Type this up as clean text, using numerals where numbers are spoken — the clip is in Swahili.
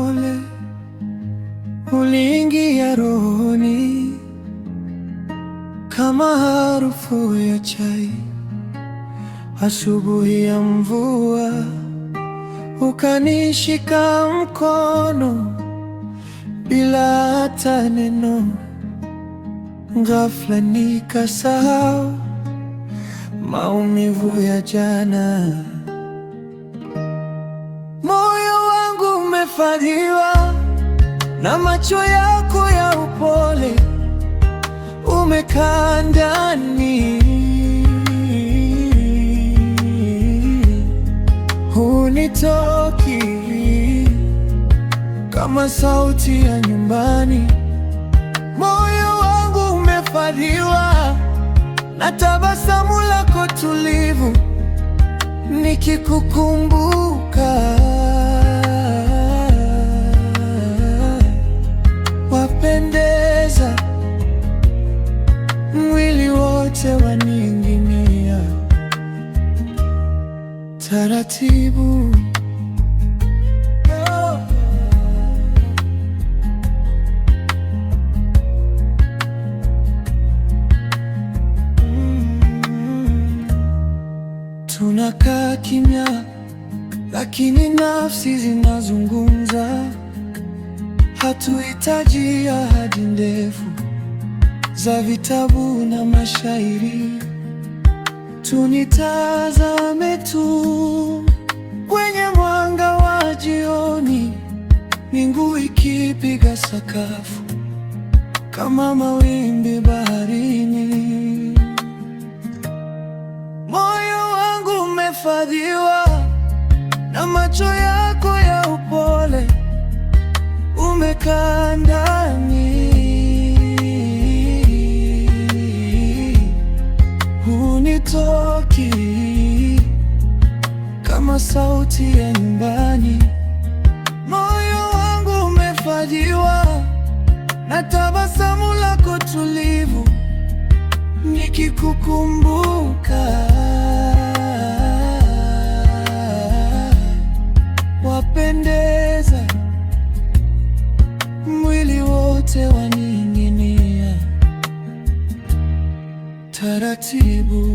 pole uliingia rohoni kama harufu ya chai asubuhi ya mvua. Ukanishika mkono bila hata neno, ghafla nikasahau maumivu ya jana. Moyo wangu umefadhiwa na macho yako ya upole, umekaa ndani, hunitoki kama sauti ya nyumbani. Moyo wangu umefadhiwa na tabasamu lako tulivu, nikikukumbuka wapendeza, mwili wote waning'inia taratibu. Tunakaa kimya, lakini nafsi zinazungumza. Hatuhitaji ahadi ndefu za vitabu na mashairi. Tunitazame tu kwenye mwanga wa jioni, mbingu ikipiga sakafu kama mawimbi baharini. Moyo wangu umefadhiwa na macho yako ya upole, umekaa ndani, hunitoki kama sauti ya nyumbani. Moyo wangu umefadhiwa na tabasamu lako tulivu, nikikukumbuka wapendeza, mwili wote waning'inia taratibu.